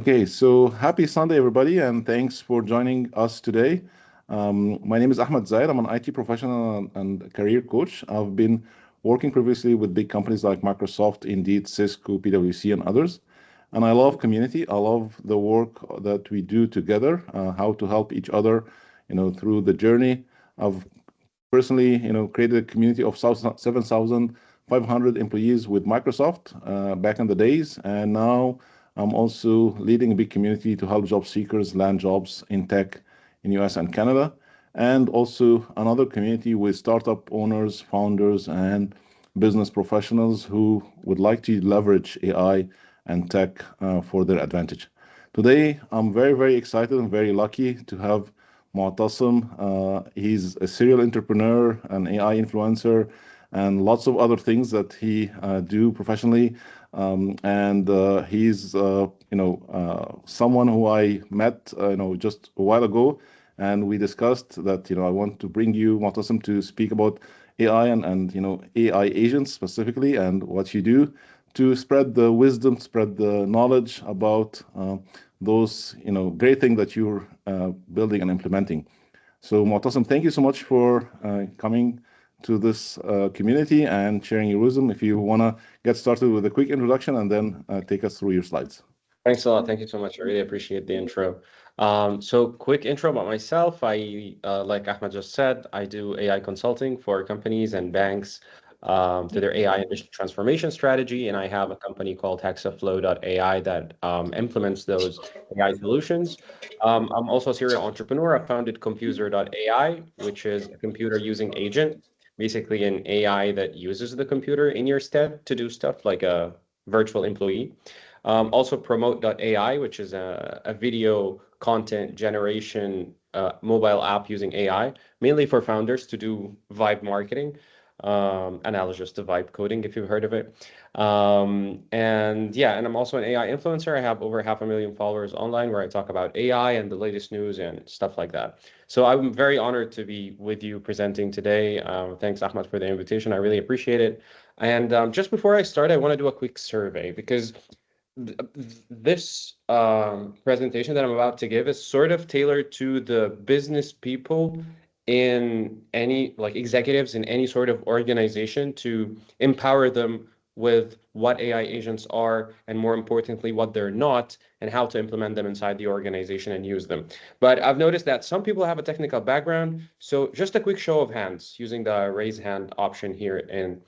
Okay, so happy Sunday, everybody, and thanks for joining us today. My name is Ahmed Zaid. I'm an IT professional and career coach. I've been working previously with big companies like Microsoft, Indeed, Cisco, PwC, and others. And I love community. I love the work that we do together, how to help each other, through the journey. I've personally, created a community of 7,500 employees with Microsoft back in the days, and now I'm also leading a big community to help job seekers land jobs in tech in US and Canada, and also another community with startup owners, founders, and business professionals who would like to leverage AI and tech for their advantage. Today, I'm very, very excited and very lucky to have Maatassem. He's a serial entrepreneur, an AI influencer, and lots of other things that he do professionally. And he's, someone who I met, just a while ago, and we discussed that, I want to bring you, Maatassem, to speak about AI and AI agents specifically and what you do to spread the wisdom, spread the knowledge about those great things that you're building and implementing. So Mu'tasim, thank you so much for coming to this community and sharing your wisdom. If you want to get started with a quick introduction and then take us through your slides. Thanks a lot. Thank you so much. I really appreciate the intro. So quick intro about myself. Like Ahmed just said, I do AI consulting for companies and banks to their AI and digital transformation strategy. And I have a company called Hexaflow.ai that implements those AI solutions. I'm also a serial entrepreneur. I founded Computer.ai, which is a computer using agent, basically an AI that uses the computer in your stead to do stuff like a virtual employee. Also Promote.ai, which is a video content generation mobile app using AI, mainly for founders to do vibe marketing, analogous to vibe coding, if you've heard of it. And I'm also an AI influencer. I have over 500,000 followers online where I talk about AI and the latest news and stuff like that. So I'm very honored to be with you presenting today. Thanks, Ahmed, for the invitation. I really appreciate it. And just before I start, I want to do a quick survey because this presentation that I'm about to give is sort of tailored to the business people in any, like executives in any sort of organization, to empower them with what AI agents are, and more importantly, what they're not, and how to implement them inside the organization and use them. But I've noticed that some people have a technical background. So just a quick show of hands using the raise hand option here in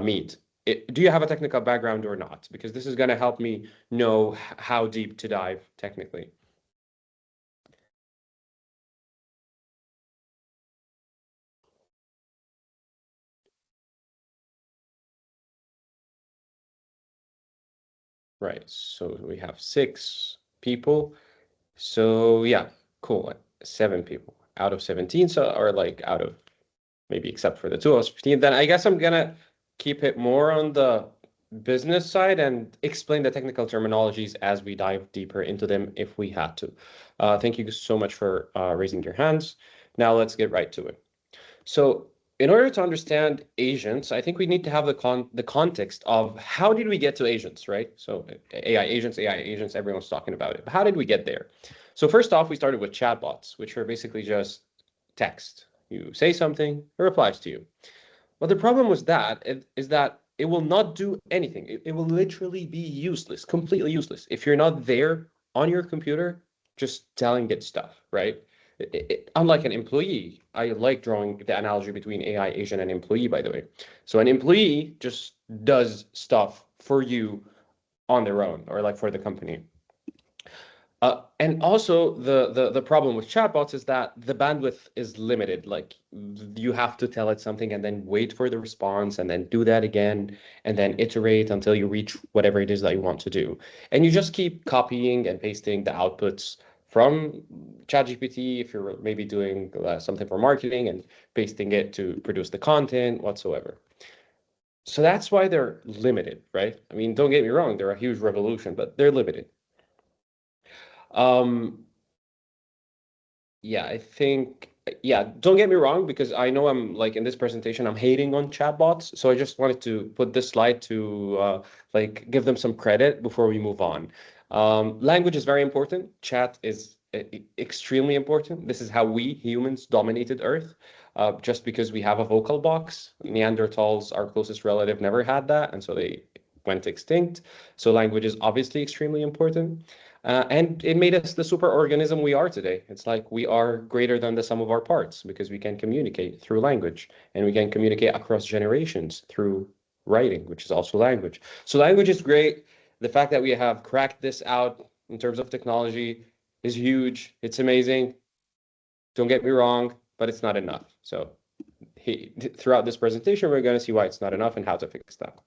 Meet. Do you have a technical background or not? Because this is going to help me know how deep to dive technically. Right, so we have 6 people. So yeah, cool. 7 people out of 17, so or like out of maybe except for the 2 of us 15. Then I guess I'm gonna keep it more on the business side and explain the technical terminologies as we dive deeper into them if we had to. Thank you so much for raising your hands. Now let's get right to it. So in order to understand agents, I think we need to have the context of how did we get to agents, right? So AI agents, everyone's talking about it. But how did we get there? So first off, we started with chatbots, which are basically just text. You say something, it replies to you. But the problem with that is that it will not do anything. It will literally be useless, completely useless. If you're not there on your computer, just telling it stuff, right? Unlike an employee, I like drawing the analogy between AI agent and employee, by the way. So an employee just does stuff for you on their own, or like for the company. And also the problem with chatbots is that the bandwidth is limited. Like you have to tell it something and then wait for the response and then do that again and then iterate until you reach whatever it is that you want to do. And you just keep copying and pasting the outputs from ChatGPT if you're maybe doing something for marketing, and pasting it to produce the content whatsoever. So that's why they're limited, right? I mean, don't get me wrong, they're a huge revolution, but they're limited. Yeah, I think, yeah, don't get me wrong, because I know I'm like in this presentation, I'm hating on chatbots. So I just wanted to put this slide to like give them some credit before we move on. Language is very important. Chat is extremely important. This is how we humans dominated Earth. Just because we have a vocal box. Neanderthals, our closest relative, never had that, and so they went extinct. So language is obviously extremely important. And it made us the super organism we are today. It's like we are greater than the sum of our parts because we can communicate through language, and we can communicate across generations through writing, which is also language. So language is great. The fact that we have cracked this out in terms of technology is huge. It's amazing. Don't get me wrong, but it's not enough. So throughout this presentation, we're going to see why it's not enough and how to fix that.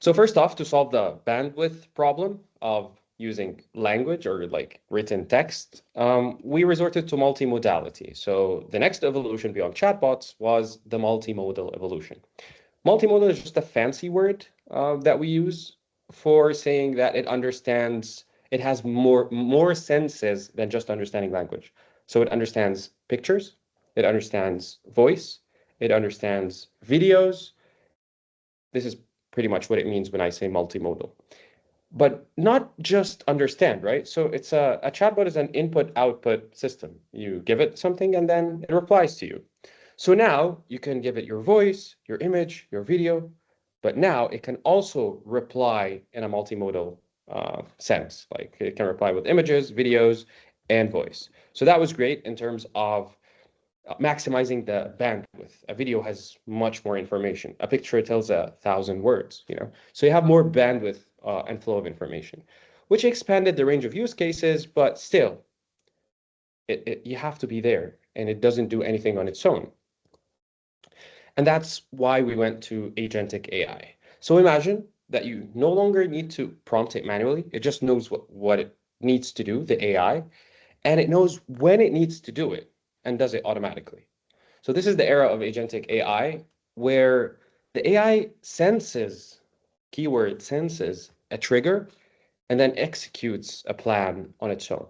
So first off, to solve the bandwidth problem of using language or like written text, we resorted to multimodality. So the next evolution beyond chatbots was the multimodal evolution. Multimodal is just a fancy word that we use for saying that it understands, it has more senses than just understanding language. So it understands pictures, it understands voice, it understands videos. This is pretty much what it means when I say multimodal. But not just understand, right? So it's a chatbot is an input-output system. You give it something and then it replies to you. So now you can give it your voice, your image, your video, but now it can also reply in a multimodal sense. Like it can reply with images, videos, and voice. So that was great in terms of maximizing the bandwidth. A video has much more information. A picture tells 1,000 words, you know. So you have more bandwidth and flow of information, which expanded the range of use cases, but still, you have to be there, and it doesn't do anything on its own. And that's why we went to Agentic AI. So imagine that you no longer need to prompt it manually. It just knows what it needs to do, the AI, and it knows when it needs to do it and does it automatically. So this is the era of Agentic AI, where the AI senses, keyword senses a trigger, and then executes a plan on its own.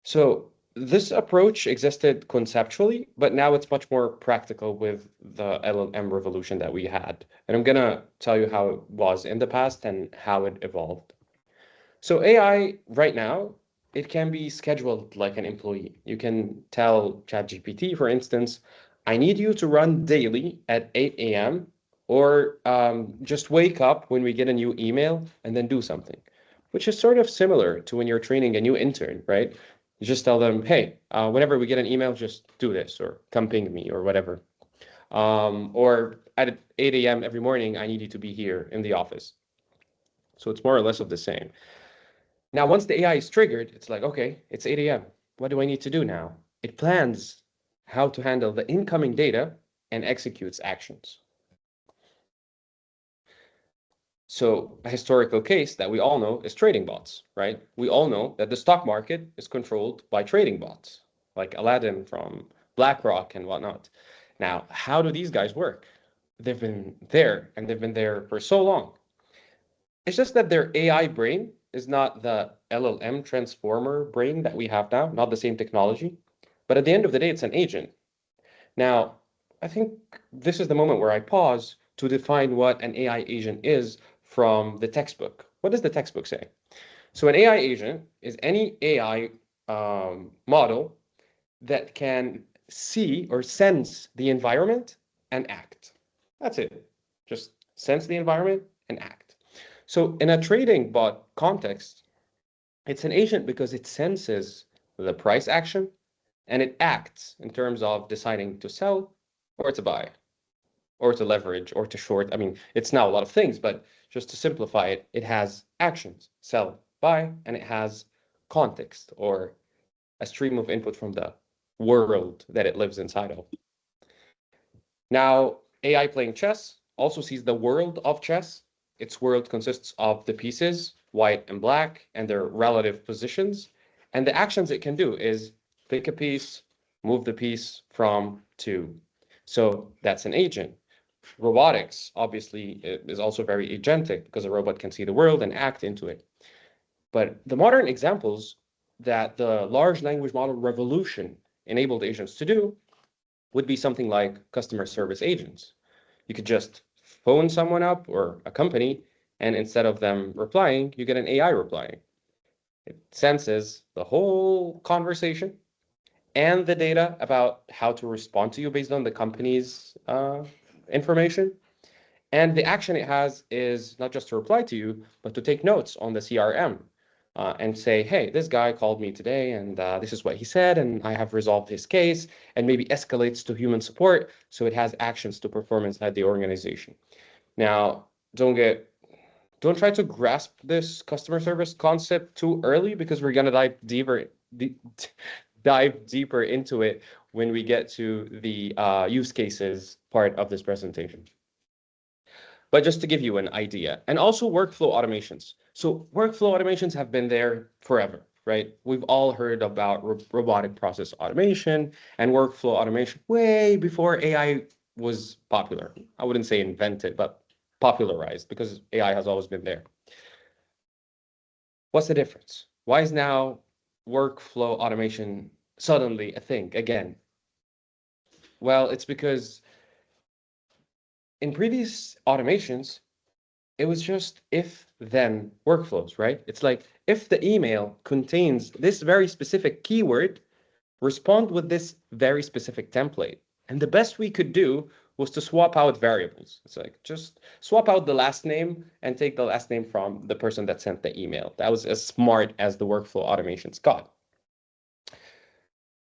So this approach existed conceptually, but now it's much more practical with the LLM revolution that we had. And I'm going to tell you how it was in the past and how it evolved. So AI right now, it can be scheduled like an employee. You can tell ChatGPT, for instance, I need you to run daily at 8 a.m. or just wake up when we get a new email and then do something, which is sort of similar to when you're training a new intern, right? You just tell them, hey, whenever we get an email, just do this or come ping me or whatever. Or at 8 a.m. every morning, I need you to be here in the office. So it's more or less of the same. Now, once the AI is triggered, it's like, okay, it's 8 a.m. What do I need to do now? It plans how to handle the incoming data and executes actions. So a historical case that we all know is trading bots, right? We all know that the stock market is controlled by trading bots, like Aladdin from BlackRock and whatnot. Now, how do these guys work? They've been there, and they've been there for so long. It's just that their AI brain is not the LLM transformer brain that we have now, not the same technology. But at the end of the day, it's an agent. Now, I think this is the moment where I pause to define what an AI agent is from the textbook. What does the textbook say? So an AI agent is any AI model that can see or sense the environment and act. That's it. Just sense the environment and act. So in a trading bot context, it's an agent because it senses the price action and it acts in terms of deciding to sell or to buy or to leverage or to short. I mean, it's now a lot of things, but just to simplify it, it has actions, sell, buy, and it has context or a stream of input from the world that it lives inside of. Now, AI playing chess also sees the world of chess. Its world consists of the pieces, white and black, and their relative positions. And the actions it can do is pick a piece, move the piece from to. So that's an agent. Robotics, obviously, is also very agentic because a robot can see the world and act into it. But the modern examples that the large language model revolution enabled agents to do would be something like customer service agents. You could just phone someone up or a company And instead of them replying, you get an AI replying. It senses the whole conversation and the data about how to respond to you based on the company's information. And the action it has is not just to reply to you, but to take notes on the CRM and say, hey, this guy called me today and this is what he said, and I have resolved his case, and maybe escalates to human support so it has actions to perform inside the organization. Now, don't try to grasp this customer service concept too early, because we're going to dive deeper into it when we get to the use cases part of this presentation. But just to give you an idea, and also workflow automations. So workflow automations have been there forever, right? We've all heard about robotic process automation and workflow automation way before AI was popular. I wouldn't say invented, but popularized, because AI has always been there. What's the difference? Why is now workflow automation suddenly a thing again? Well, it's because in previous automations, it was just if-then workflows, right? It's like, if the email contains this very specific keyword, respond with this very specific template. And the best we could do was to swap out variables. It's like, just swap out the last name and take the last name from the person that sent the email. That was as smart as the workflow automations got.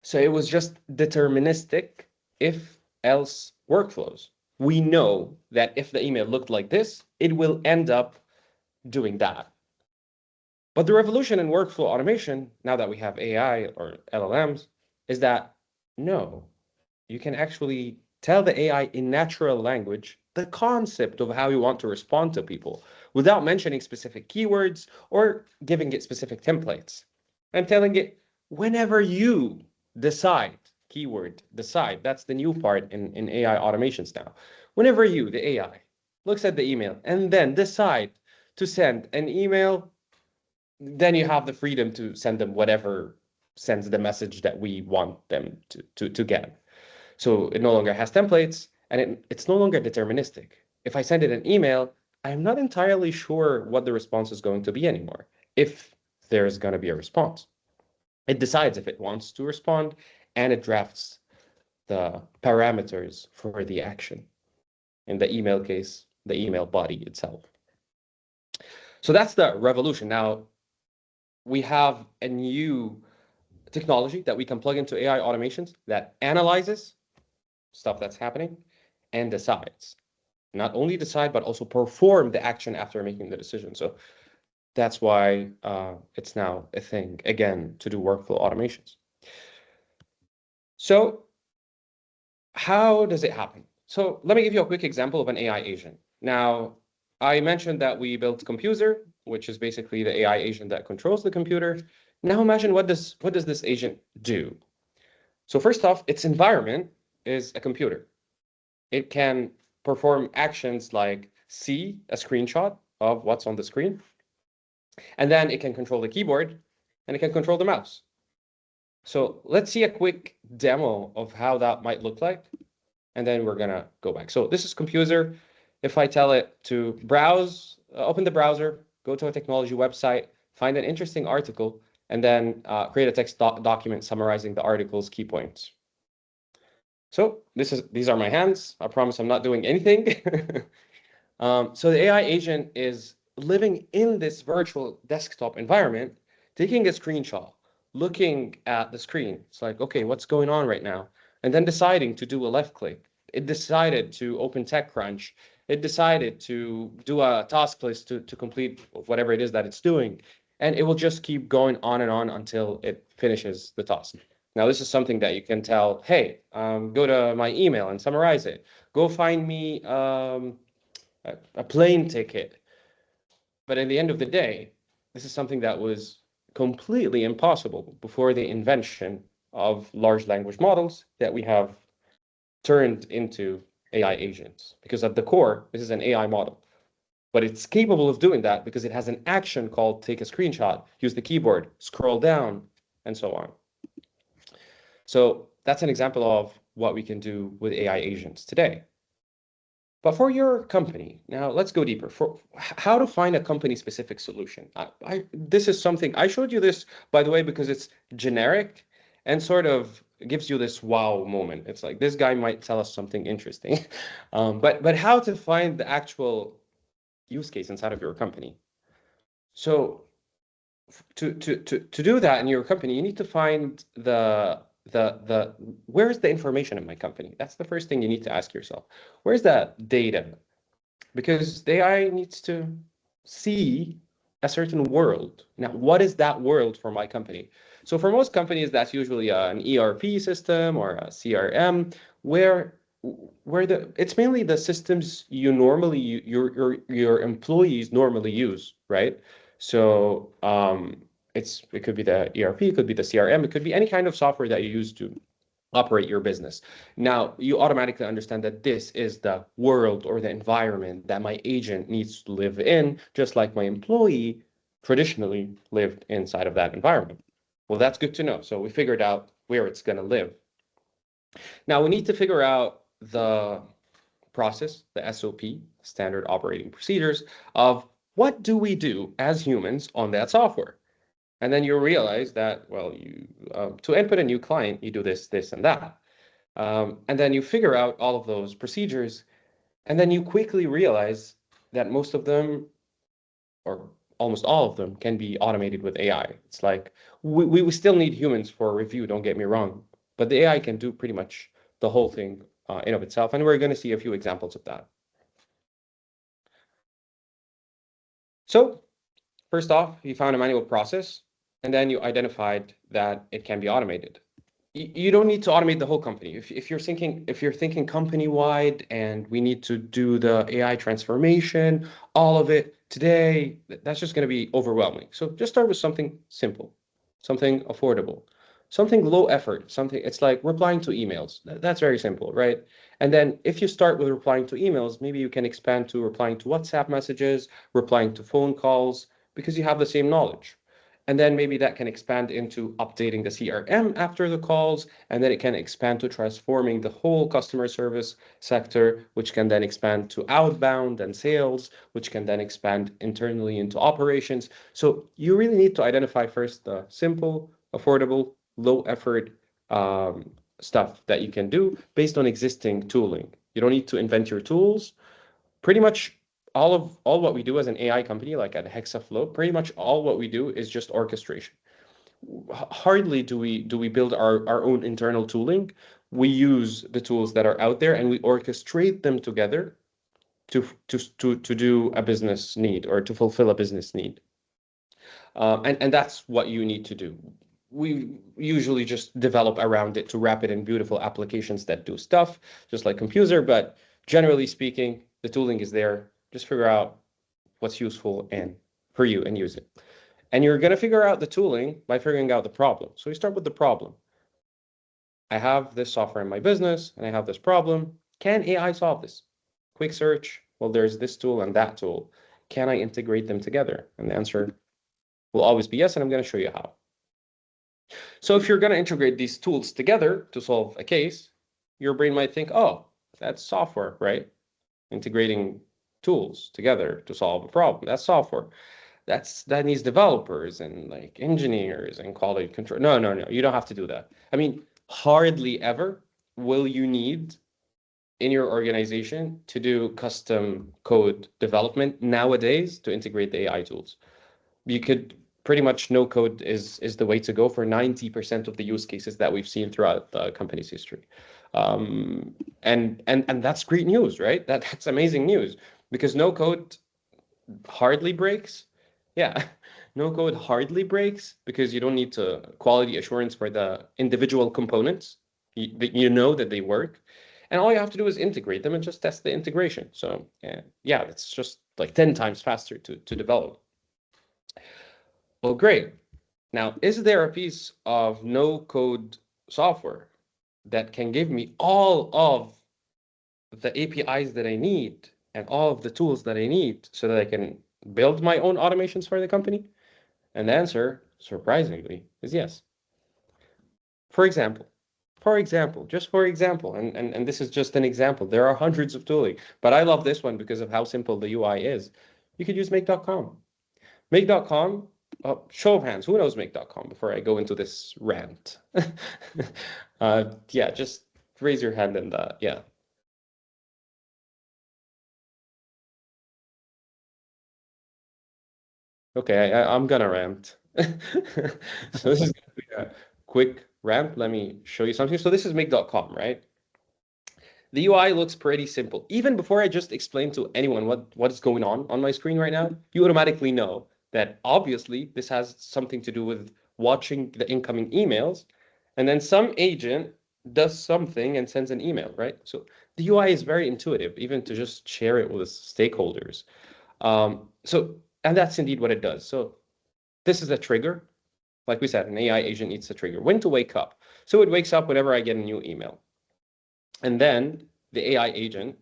So it was just deterministic if-else workflows. We know that if the email looked like this, it will end up doing that. But the revolution in workflow automation, now that we have AI or LLMs, is that no, you can actually tell the AI in natural language the concept of how you want to respond to people without mentioning specific keywords or giving it specific templates. I'm telling it, whenever you decide, keyword decide, that's the new part in AI automations now. Whenever you, the AI, looks at the email and then decide to send an email, then you have the freedom to send them whatever sends the message that we want them to get. So it no longer has templates, and it's no longer deterministic. If I send it an email, I'm not entirely sure what the response is going to be anymore, if there's going to be a response. It decides if it wants to respond, and it drafts the parameters for the action. In the email case, the email body itself. So that's the revolution. Now, we have a new technology that we can plug into AI automations that analyzes stuff that's happening and decides. Not only decide, but also perform the action after making the decision. So that's why it's now a thing, again, to do workflow automations. So how does it happen? So let me give you a quick example of an AI agent. Now, I mentioned that we built Computer, which is basically the AI agent that controls the computer. Now imagine what does this agent do? So first off, its environment is a computer. It can perform actions like see a screenshot of what's on the screen, and then it can control the keyboard, and it can control the mouse. So let's see a quick demo of how that might look like, and then we're gonna go back. So this is Computer. If I tell it to browse, open the browser, go to a technology website, find an interesting article, and then create a text document summarizing the article's key points. So these are my hands. I promise I'm not doing anything. So the AI agent is living in this virtual desktop environment, taking a screenshot, looking at the screen. It's like, okay, what's going on right now? And then deciding to do a left click. It decided to open TechCrunch. It decided to do a task list to complete whatever it is that it's doing. And it will just keep going on and on until it finishes the task. Now, this is something that you can tell, hey, go to my email and summarize it. Go find me a plane ticket. But at the end of the day, this is something that was completely impossible before the invention of large language models that we have turned into AI agents. Because at the core, this is an AI model. But it's capable of doing that because it has an action called take a screenshot, use the keyboard, scroll down, and so on. So that's an example of what we can do with AI agents today. But for your company, now let's go deeper. For how to find a company-specific solution. This is something I showed you this, by the way, because it's generic and sort of gives you this wow moment. It's like this guy might tell us something interesting. But how to find the actual use case inside of your company. So to do that in your company, you need to find the where's the information in my company? That's the first thing you need to ask yourself. Where's that data? Because the AI needs to see a certain world. Now, what is that world for my company? So for most companies, that's usually an ERP system or a CRM, where it's mainly the systems you normally your employees normally use, right? So it could be the ERP, it could be the CRM, it could be any kind of software that you use to operate your business. Now, you automatically understand that this is the world or the environment that my agent needs to live in, just like my employee traditionally lived inside of that environment. Well, that's good to know. So we figured out where it's going to live. Now, we need to figure out the process, the SOP, standard operating procedures, of what do we do as humans on that software. And then you realize that, well, to input a new client, you do this, this, and that. And then you figure out all of those procedures, and then you quickly realize that most of them, or almost all of them, can be automated with AI. It's like we still need humans for review, don't get me wrong, but the AI can do pretty much the whole thing in of itself, and we're going to see a few examples of that. So first off, you found a manual process, and then you identified that it can be automated. You don't need to automate the whole company. If you're thinking company-wide and we need to do the AI transformation, all of it today, that's just going to be overwhelming. So just start with something simple, something affordable, something low effort, something it's like replying to emails. That's very simple, right? And then if you start with replying to emails, maybe you can expand to replying to WhatsApp messages, replying to phone calls, because you have the same knowledge. And then maybe that can expand into updating the CRM after the calls, and then it can expand to transforming the whole customer service sector, which can then expand to outbound and sales, which can then expand internally into operations. So you really need to identify first the simple, affordable, low effort stuff that you can do based on existing tooling. You don't need to invent your tools. Pretty much all what we do as an AI company, like at Hexaflow, pretty much all what we do is just orchestration. Hardly do we build our own internal tooling. We use the tools that are out there and we orchestrate them together to do a business need or to fulfill a business need. And that's what you need to do. We usually just develop around it to wrap it in beautiful applications that do stuff, just like Computer, but generally speaking, the tooling is there. Just figure out what's useful and for you and use it. And you're going to figure out the tooling by figuring out the problem. So you start with the problem. I have this software in my business and I have this problem. Can AI solve this? Quick search. Well, there's this tool and that tool. Can I integrate them together? And the answer will always be yes, and I'm going to show you how. So if you're going to integrate these tools together to solve a case, your brain might think, oh, that's software, right? Integrating tools together to solve a problem. That's software. That needs developers and like engineers and quality control. No. You don't have to do that. I mean, hardly ever will you need in your organization to do custom code development nowadays to integrate the AI tools. You could pretty much no code is the way to go for 90% of the use cases that we've seen throughout the company's history. And that's great news, right? That's amazing news because no code hardly breaks. Yeah, no code hardly breaks because you don't need to quality assurance for the individual components. You know that they work. And all you have to do is integrate them and just test the integration. So yeah, it's just like 10 times faster to develop. Well, great. Now, is there a piece of no-code software that can give me all of the APIs that I need and all of the tools that I need so that I can build my own automations for the company? And the answer, surprisingly, is yes. For example, For example, just for example, and this is just an example. There are hundreds of tooling, but I love this one because of how simple the UI is. You could use make.com. Make.com, show of hands, who knows make.com before I go into this rant? Yeah, just raise your hand and yeah. Okay, I'm gonna rant. So this is gonna be a quick rant. Let me show you something. So this is make.com, right? The UI looks pretty simple. Even before I just explain to anyone what's going on my screen right now, you automatically know that obviously this has something to do with watching the incoming emails, and then some agent does something and sends an email, right? So the UI is very intuitive, even to just share it with stakeholders. And that's indeed what it does. So this is a trigger. Like we said, an AI agent needs a trigger. When to wake up. So it wakes up whenever I get a new email. And then the AI agent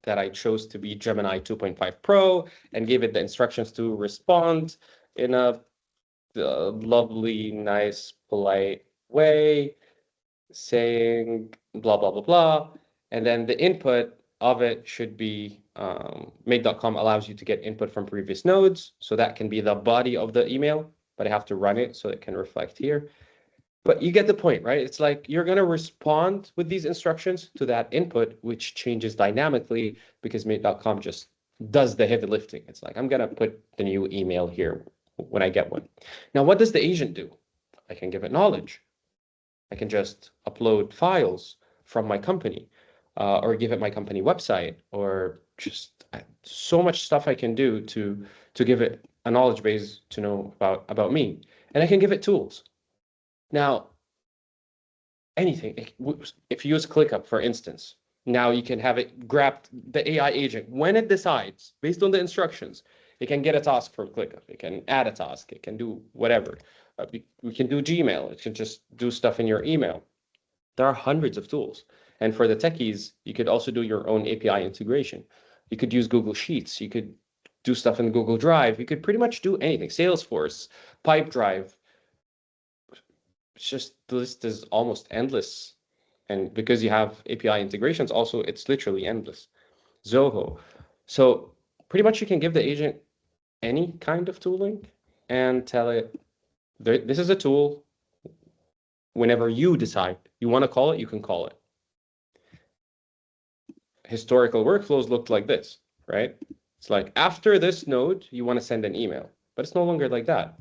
that I chose to be Gemini 2.5 Pro and gave it the instructions to respond in a lovely, nice, polite way, saying blah, blah, blah, blah. And then the input of it should be make.com allows you to get input from previous nodes. So that can be the body of the email, but I have to run it so it can reflect here. But you get the point, right? It's like you're going to respond with these instructions to that input, which changes dynamically because Mate.com just does the heavy lifting. It's like, I'm going to put the new email here when I get one. Now, what does the agent do? I can give it knowledge. I can just upload files from my company or give it my company website or just so much stuff I can do to give it a knowledge base to know about me. And I can give it tools. Now, anything, if you use ClickUp, for instance, now you can have it grab the AI agent when it decides, based on the instructions, it can get a task from ClickUp. It can add a task. It can do whatever. We can do Gmail. It can just do stuff in your email. There are hundreds of tools. And for the techies, you could also do your own API integration. You could use Google Sheets. You could do stuff in Google Drive. You could pretty much do anything. Salesforce, Pipedrive. It's just the list is almost endless. And because you have API integrations, also it's literally endless. Zoho. So pretty much you can give the agent any kind of tooling and tell it, this is a tool. Whenever you decide you want to call it, you can call it. Historical workflows looked like this, right? It's like after this node, you want to send an email, but it's no longer like that.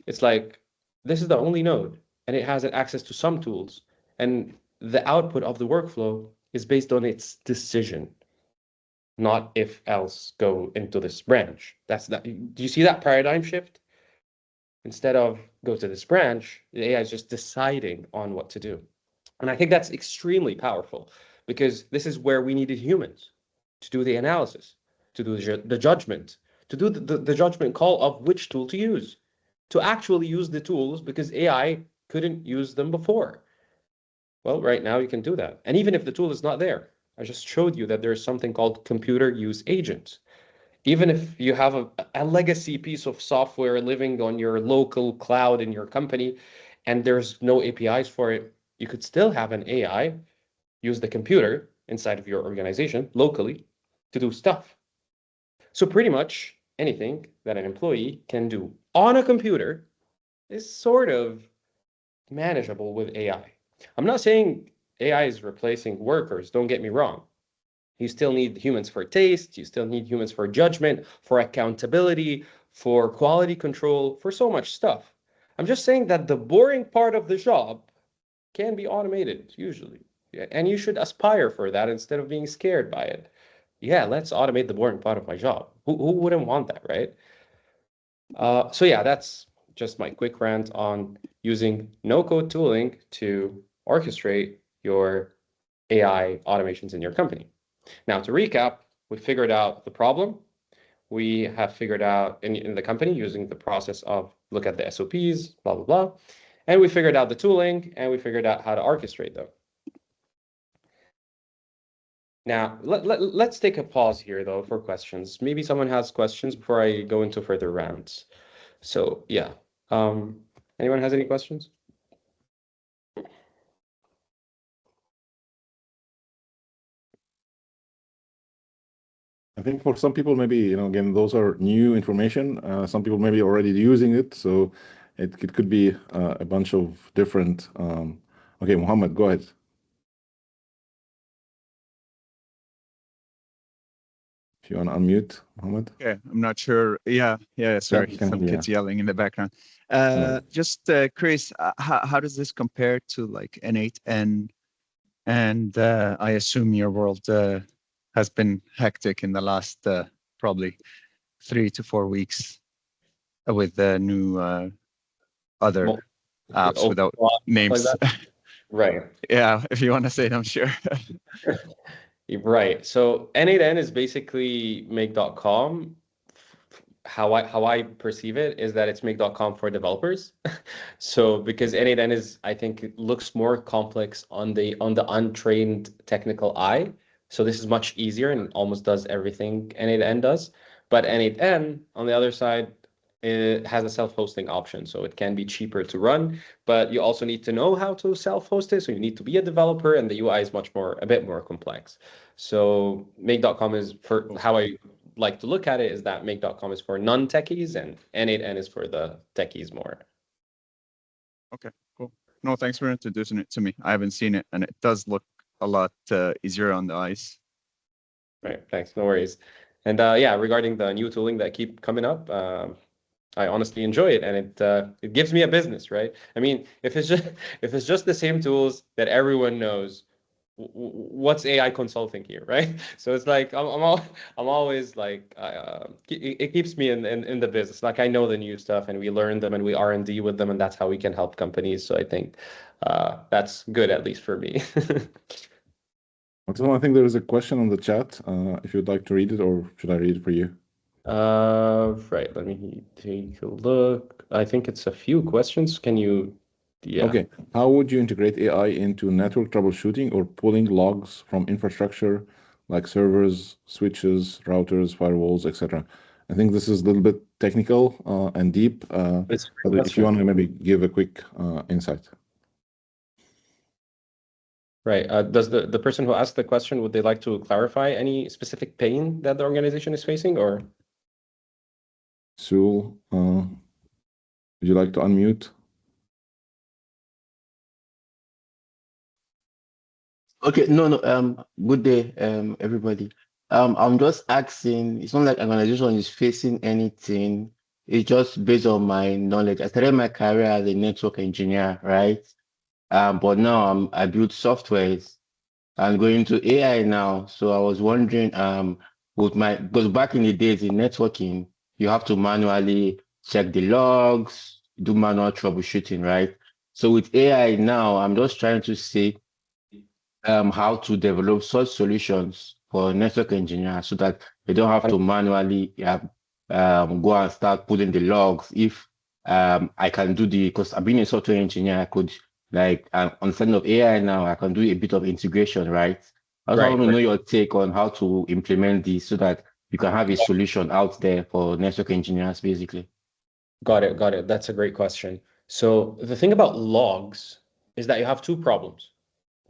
It's like, this is the only node and it has access to some tools. And the output of the workflow is based on its decision, not if else go into this branch. That's that. Do you see that paradigm shift? Instead of go to this branch, the AI is just deciding on what to do. And I think that's extremely powerful because this is where we needed humans to do the analysis, to do the judgment, to do the judgment call of which tool to use, to actually use the tools because AI couldn't use them before. Well, right now you can do that. And even if the tool is not there, I just showed you that there's something called computer use agents. Even if you have a legacy piece of software living on your local cloud in your company and there's no APIs for it, you could still have an AI use the computer inside of your organization locally to do stuff. So pretty much anything that an employee can do on a computer is sort of manageable with AI. I'm not saying AI is replacing workers, don't get me wrong. You still need humans for taste, you still need humans for judgment, for accountability, for quality control, for so much stuff. I'm just saying that the boring part of the job can be automated, usually. And you should aspire for that instead of being scared by it. Yeah, let's automate the boring part of my job. Who wouldn't want that, right? So yeah, that's just my quick rant on using no-code tooling to orchestrate your AI automations in your company. Now, to recap, we figured out the problem. We have figured out in the company using the process of look at the SOPs, blah, blah, blah. And we figured out the tooling and we figured out how to orchestrate them. Now, let's take a pause here, though, for questions. Maybe someone has questions before I go into further rounds. So, yeah. Anyone has any questions? I think for some people, maybe, again, those are new information. Some people maybe already using it, so it could be a bunch of different. Okay, Muhammad, go ahead. If you want to unmute, Muhammad. Okay, I'm not sure. Yeah, sorry, some kids yelling in the background. Just Chris, how does this compare to like N8N? And I assume your world has been hectic in the last probably 3 to 4 weeks with the new other apps without names. Like right. Yeah, if you want to say them, sure. Right. So N8N is basically make.com. How I perceive it is that it's make.com for developers. So because N8N is, I think it looks more complex on the untrained technical eye. So this is much easier and almost does everything N8N does. But N8N on the other side, it has a self-hosting option, so it can be cheaper to run, but you also need to know how to self-host it. So you need to be a developer, and the UI is a bit more complex. So make.com is, for how I like to look at it, is that make.com is for non-techies and N8N is for the techies more. Okay, cool. No, thanks for introducing it to me. I haven't seen it, and it does look a lot easier on the eyes. Right, thanks, no worries. And yeah, regarding the new tooling that keep coming up, I honestly enjoy it, and it gives me a business, right? I mean, if it's just the same tools that everyone knows, what's AI consulting here, right? So it's like I'm always like it keeps me in the business. Like I know the new stuff, and we learn them, and we R&D with them, and that's how we can help companies. So I think that's good, at least for me. So I think there is a question on the chat. If you'd like to read it, or should I read it for you? Right. Let me take a look. I think it's a few questions. Can you? Yeah. Okay. How would you integrate AI into network troubleshooting or pulling logs from infrastructure like servers, switches, routers, firewalls, etc.? I think this is a little bit technical and deep, but if you want to maybe give a quick insight. Right. Does the person who asked the question, would they like to clarify any specific pain that the organization is facing, or? Sue, would you like to unmute? Okay, no, good day, everybody. I'm just asking, it's not like an organization is facing anything. It's just based on my knowledge. I started my career as a network engineer, right? But now I build softwares. I'm going to AI now. So I was wondering, because back in the days in networking, you have to manually check the logs, do manual troubleshooting, right? So with AI now, I'm just trying to see how to develop such solutions for network engineers so that they don't have to manually go and start putting the logs. If I can do because I've been a software engineer, I could understanding of AI now, I can do a bit of integration, right? I also want to know your take on how to implement this so that you can have a solution out there for network engineers, basically. Got it. That's a great question. So the thing about logs is that you have two problems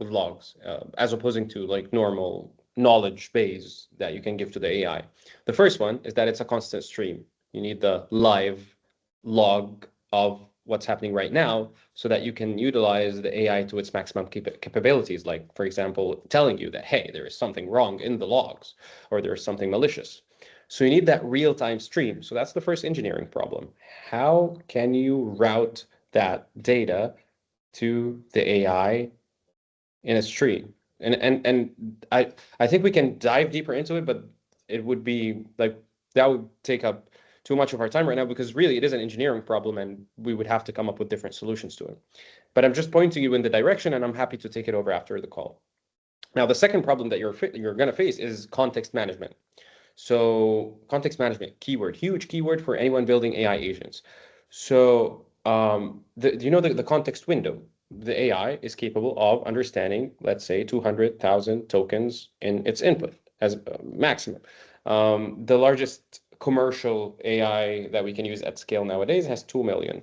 with logs, as opposing to like normal knowledge base that you can give to the AI. The first one is that it's a constant stream. You need the live log of what's happening right now so that you can utilize the AI to its maximum capabilities. Like, for example, telling you that, hey, there is something wrong in the logs, or there is something malicious. So you need that real-time stream. So that's the first engineering problem. How can you route that data to the AI in a stream? And I think we can dive deeper into it, but it would be like that would take up too much of our time right now, because really it is an engineering problem and we would have to come up with different solutions to it. But I'm just pointing you in the direction, and I'm happy to take it over after the call. Now, the second problem that you're going to face is context management. So context management, keyword, huge keyword for anyone building AI agents. So do you know the context window? The AI is capable of understanding, let's say, 200,000 tokens in its input as a maximum. The largest commercial AI that we can use at scale nowadays has 2 million,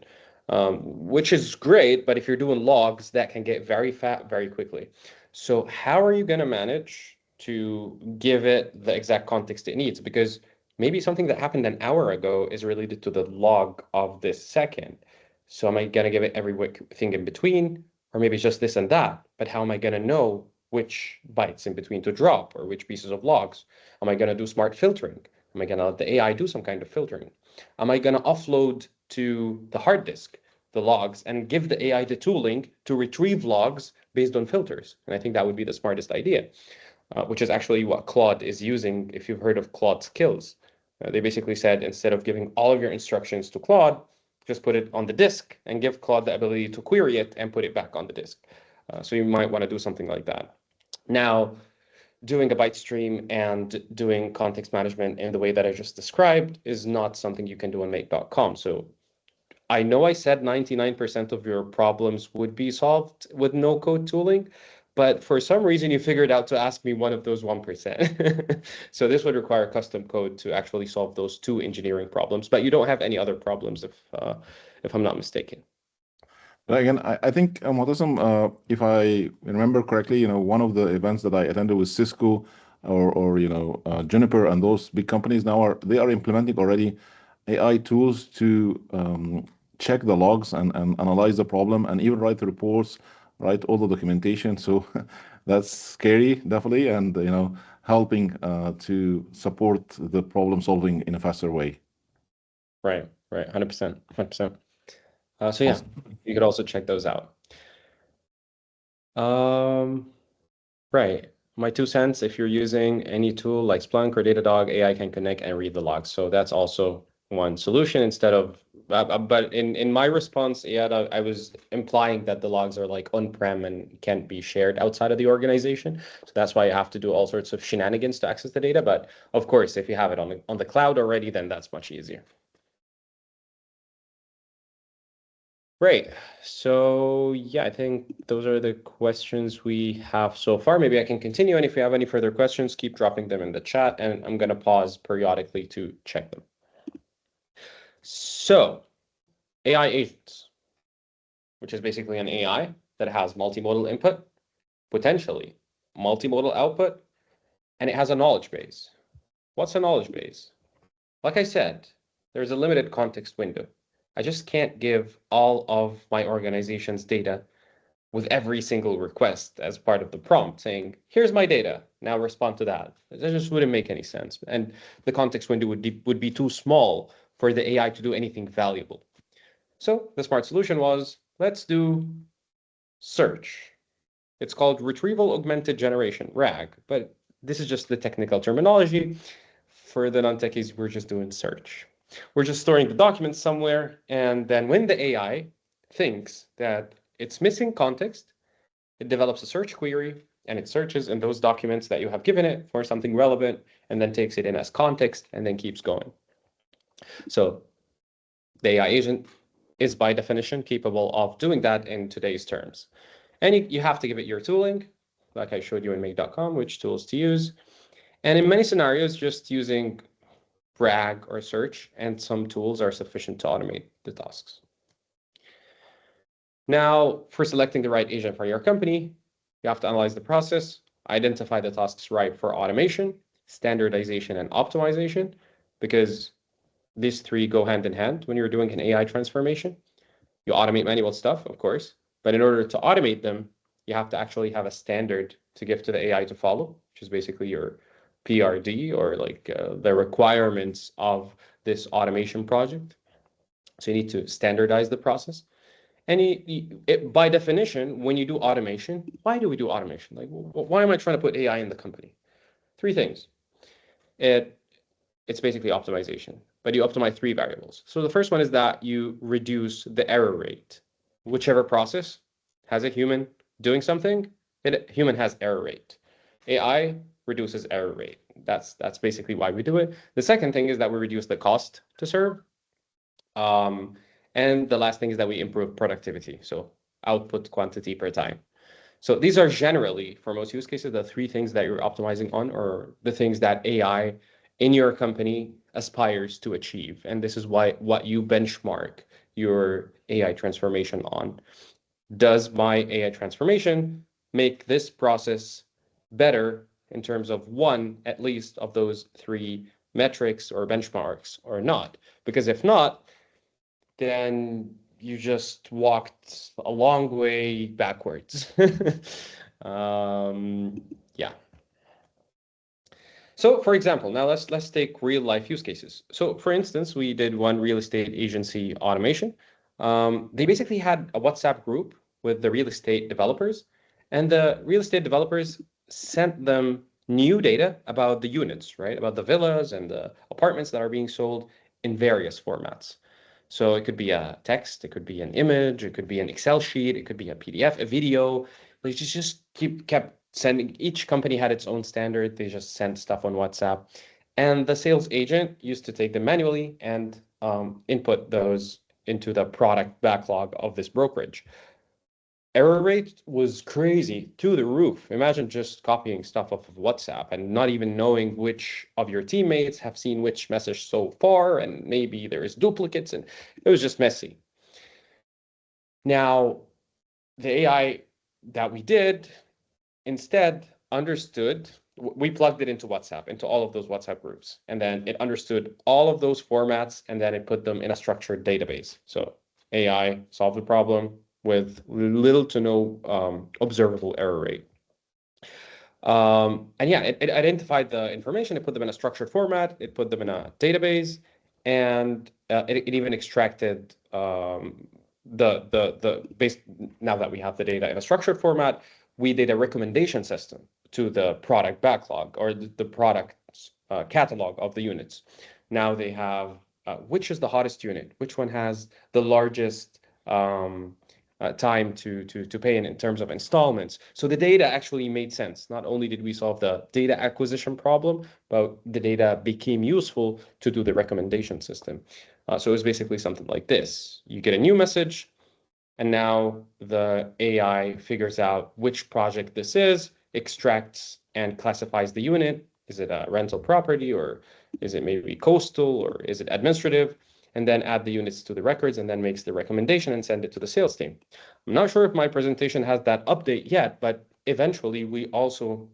which is great, but if you're doing logs, that can get very fat very quickly. So how are you going to manage to give it the exact context it needs, because maybe something that happened an hour ago is related to the log of this second. So am I going to give it everything in between, or maybe just this and that? But how am I going to know which bytes in between to drop, or which pieces of logs? Am I going to do smart filtering? Am I going to let the AI do some kind of filtering? Am I going to offload to the hard disk the logs and give the AI the tooling to retrieve logs based on filters? And I think that would be the smartest idea, which is actually what Claude is using. If you've heard of Claude skills, they basically said, instead of giving all of your instructions to Claude, just put it on the disk and give Claude the ability to query it and put it back on the disk. So you might want to do something like that. Now, doing a byte stream and doing context management in the way that I just described is not something you can do on make.com. So I know I said 99% of your problems would be solved with no code tooling, but for some reason you figured out to ask me one of those 1%. So this would require custom code to actually solve those two engineering problems, but you don't have any other problems if I'm not mistaken. Again, I think Maatassem, if I remember correctly, one of the events that I attended with Cisco or Juniper and those big companies now they are implementing already AI tools to check the logs and analyze the problem and even write the reports, write all the documentation. So that's scary, definitely, and helping to support the problem solving in a faster way. Right, 100%. So yeah, you could also check those out. Right. My 2 cents, if you're using any tool like Splunk or Datadog, AI can connect and read the logs. So that's also one solution instead of, but in my response, yeah, I was implying that the logs are like on-prem and can't be shared outside of the organization. So that's why you have to do all sorts of shenanigans to access the data. But of course, if you have it on the cloud already, then that's much easier. Great. So yeah, I think those are the questions we have so far. Maybe I can continue, and if you have any further questions, keep dropping them in the chat, and I'm going to pause periodically to check them. So AI agents, which is basically an AI that has multimodal input, potentially multimodal output, and it has a knowledge base. What's a knowledge base? Like I said, there's a limited context window. I just can't give all of my organization's data with every single request as part of the prompt saying, here's my data, now respond to that. That just wouldn't make any sense. And the context window would be too small for the AI to do anything valuable. So the smart solution was, let's do search. It's called Retrieval Augmented Generation, RAG, but this is just the technical terminology. For the non-techies, we're just doing search. We're just storing the documents somewhere, and then when the AI thinks that it's missing context, it develops a search query, and it searches in those documents that you have given it for something relevant, and then takes it in as context, and then keeps going. So the AI agent is by definition capable of doing that in today's terms. And you have to give it your tooling, like I showed you in make.com, which tools to use. And in many scenarios, just using RAG or search and some tools are sufficient to automate the tasks. Now, for selecting the right agent for your company, you have to analyze the process, identify the tasks ripe for automation, standardization, and optimization, because these three go hand in hand when you're doing an AI transformation. You automate manual stuff, of course, but in order to automate them, you have to actually have a standard to give to the AI to follow, which is basically your PRD or like the requirements of this automation project. So you need to standardize the process. And by definition, when you do automation, why do we do automation? Like, why am I trying to put AI in the company? Three things. It's basically optimization, but you optimize three variables. So the first one is that you reduce the error rate. Whichever process has a human doing something, human has error rate. AI reduces error rate. That's basically why we do it. The second thing is that we reduce the cost to serve. And the last thing is that we improve productivity, so output quantity per time. So these are generally, for most use cases, the three things that you're optimizing on, or the things that AI in your company aspires to achieve. And this is what you benchmark your AI transformation on. Does my AI transformation make this process better in terms of one, at least, of those three metrics or benchmarks or not. Because if not, then you just walked a long way backwards. Yeah. So, for example, now let's take real life use cases. So, for instance, we did one real estate agency automation. They basically had a WhatsApp group with the real estate developers, and the real estate developers sent them new data about the units, right? About the villas and the apartments that are being sold in various formats. So it could be a text, it could be an image, it could be an Excel sheet, it could be a PDF, a video. They just kept sending. Each company had its own standard. They just sent stuff on WhatsApp. And the sales agent used to take them manually and input those into the product backlog of this brokerage. Error rate was crazy, to the roof. Imagine just copying stuff off of WhatsApp and not even knowing which of your teammates have seen which message so far, and maybe there's duplicates, and it was just messy. Now, the AI that we did instead understood, we plugged it into WhatsApp, into all of those WhatsApp groups, and then it understood all of those formats, and then it put them in a structured database. So AI solved the problem with little to no observable error rate. And yeah, it identified the information, it put them in a structured format, it put them in a database, and it even extracted the base. Now that we have the data in a structured format, we did a recommendation system to the product backlog or the product catalog of the units. Now they have which is the hottest unit, which one has the largest time to pay in terms of installments. So the data actually made sense. Not only did we solve the data acquisition problem, but the data became useful to do the recommendation system. So it was basically something like this. You get a new message, and now the AI figures out which project this is, extracts and classifies the unit. Is it a rental property, or is it maybe coastal, or is it administrative? And then add the units to the records and then makes the recommendation and send it to the sales team. I'm not sure if my presentation has that update yet, but eventually we also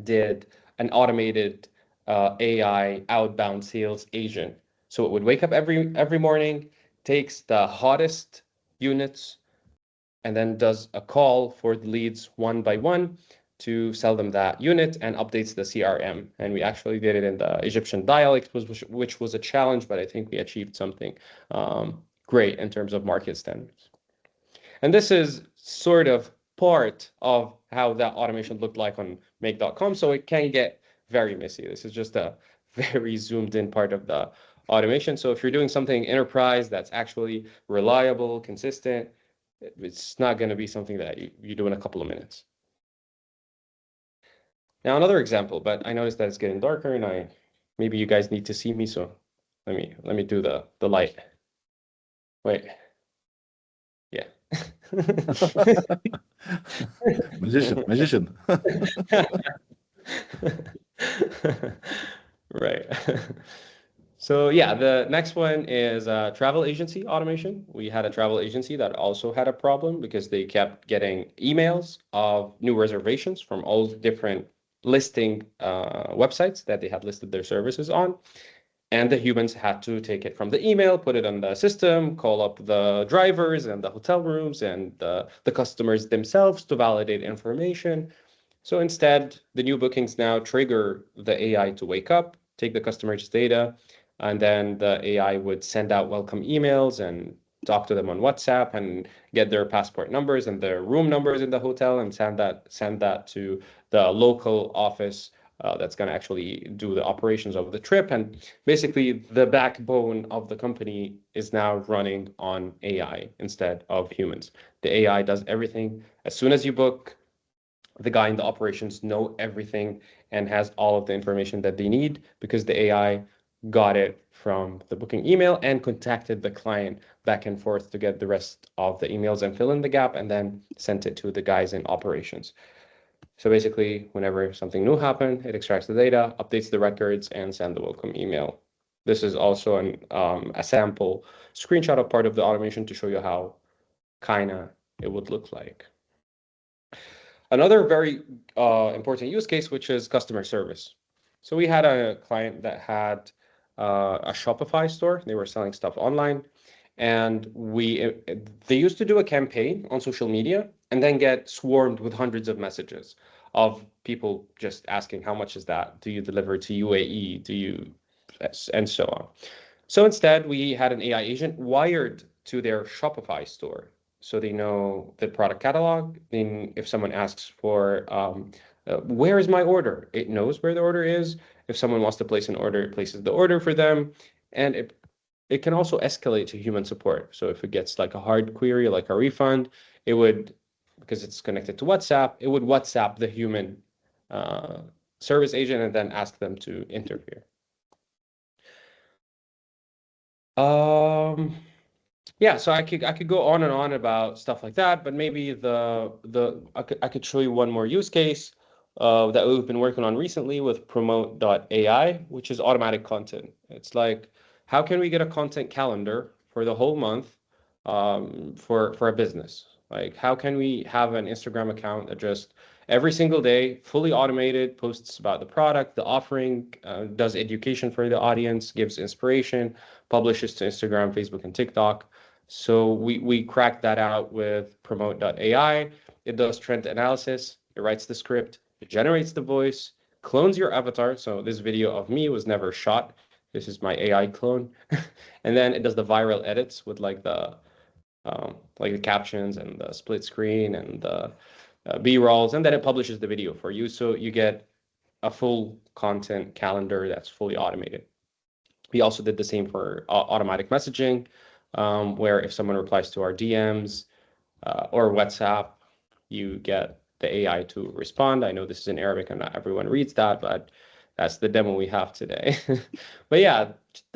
did an automated AI outbound sales agent. So it would wake up every morning, takes the hottest units, and then does a call for the leads one by one to sell them that unit and updates the CRM. And we actually did it in the Egyptian dialect, which was a challenge, but I think we achieved something great in terms of market standards. And this is sort of part of how that automation looked like on make.com. So it can get very messy. This is just a very zoomed in part of the automation. So if you're doing something enterprise that's actually reliable, consistent, it's not going to be something that you do in a couple of minutes. Now, another example, but I noticed that it's getting darker, and maybe you guys need to see me, so let me do the light. Wait. Yeah. Magician. Right. So yeah, the next one is travel agency automation. We had a travel agency that also had a problem because they kept getting emails of new reservations from all different listing websites that they had listed their services on. And the humans had to take it from the email, put it on the system, call up the drivers and the hotel rooms and the customers themselves to validate information. So instead, the new bookings now trigger the AI to wake up, take the customer's data, and then the AI would send out welcome emails and talk to them on WhatsApp and get their passport numbers and their room numbers in the hotel and send that to the local office that's going to actually do the operations of the trip. And basically, the backbone of the company is now running on AI instead of humans. The AI does everything. As soon as you book, the guy in the operations know everything and has all of the information that they need because the AI got it from the booking email and contacted the client back and forth to get the rest of the emails and fill in the gap and then sent it to the guys in operations. So basically, whenever something new happened, it extracts the data, updates the records, and sends the welcome email. This is also a sample screenshot of part of the automation to show you how kind of it would look like. Another very important use case, which is customer service. So we had a client that had a Shopify store. They were selling stuff online, and they used to do a campaign on social media and then get swarmed with hundreds of messages of people just asking, how much is that? Do you deliver to UAE? Do you, and so on. So instead, we had an AI agent wired to their Shopify store. So they know the product catalog. Then if someone asks for, where is my order? It knows where the order is. If someone wants to place an order, it places the order for them. And it can also escalate to human support. So if it gets like a hard query, like a refund, it would, because it's connected to WhatsApp, it would WhatsApp the human service agent and then ask them to interfere. Yeah, so I could go on and on about stuff like that, but maybe I could show you one more use case that we've been working on recently with promote.ai, which is automatic content. It's like, how can we get a content calendar for the whole month for a business? Like, how can we have an Instagram account that just every single day, fully automated, posts about the product, the offering, does education for the audience, gives inspiration, publishes to Instagram, Facebook, and TikTok. So we cracked that out with promote.ai. It does trend analysis. It writes the script. It generates the voice, clones your avatar. So this video of me was never shot. This is my AI clone. And then it does the viral edits with like the captions and the split screen and the B-rolls, and then it publishes the video for you. So you get a full content calendar that's fully automated. We also did the same for automatic messaging, where if someone replies to our DMs or WhatsApp, you get the AI to respond. I know this is in Arabic and not everyone reads that, but that's the demo we have today. But yeah,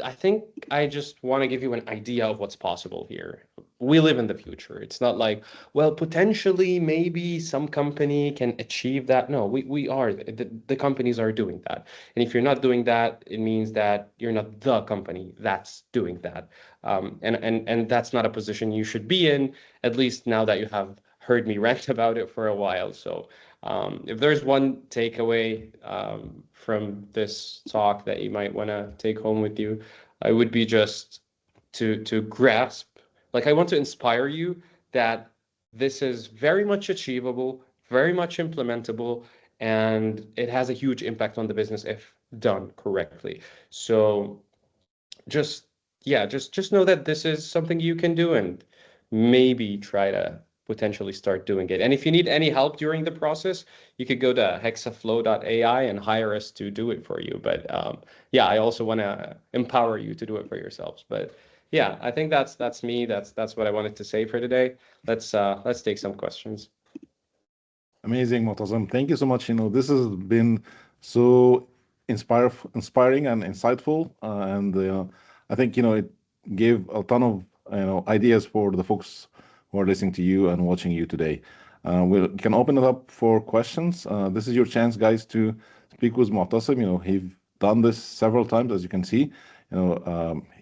I think I just want to give you an idea of what's possible here. We live in the future. It's not like, well, potentially maybe some company can achieve that. No, we are. The companies are doing that. And if you're not doing that, it means that you're not the company that's doing that. And that's not a position you should be in, at least now that you have heard me rant about it for a while. So if there's one takeaway from this talk that you might want to take home with you, I would be just to grasp, like I want to inspire you that this is very much achievable, very much implementable, and it has a huge impact on the business if done correctly. So just know that this is something you can do and maybe try to potentially start doing it. And if you need any help during the process, you could go to Hexaflow.ai and hire us to do it for you. But yeah, I also want to empower you to do it for yourselves. But yeah, I think that's me. That's what I wanted to say for today. Let's take some questions. Amazing, Maatassem. Thank you so much. This has been so inspiring and insightful, and I think it gave a ton of ideas for the folks who are listening to you and watching you today. We can open it up for questions. This is your chance, guys, to speak with Maatassem. He's done this several times, as you can see.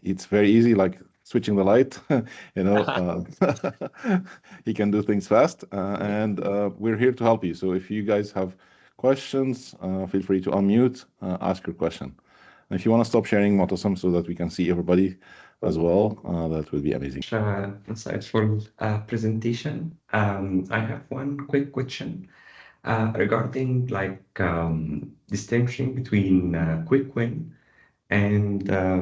It's very easy, like switching the light. He can do things fast, and we're here to help you. So if you guys have questions, feel free to unmute, ask your question. And if you want to stop sharing, Maatassem, so that we can see everybody as well, that would be amazing. Insightful presentation. I have one quick question regarding distinguishing between quick win and a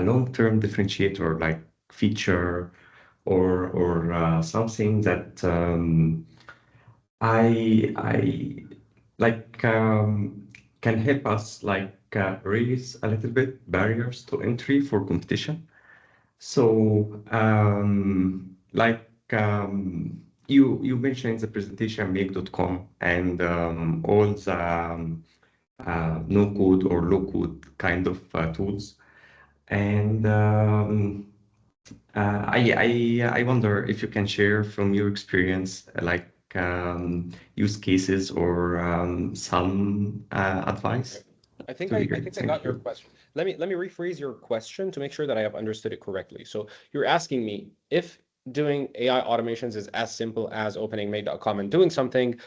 long-term differentiator, like feature or something that I can help us raise a little bit barriers to entry for competition. So you mentioned in the presentation make.com and all the no code or low code kind of tools. And I wonder if you can share from your experience, use cases or some advice. I think I got your question. Let me rephrase your question to make sure that I have understood it correctly. So you're asking me if doing AI automations is as simple as opening make.com and doing something,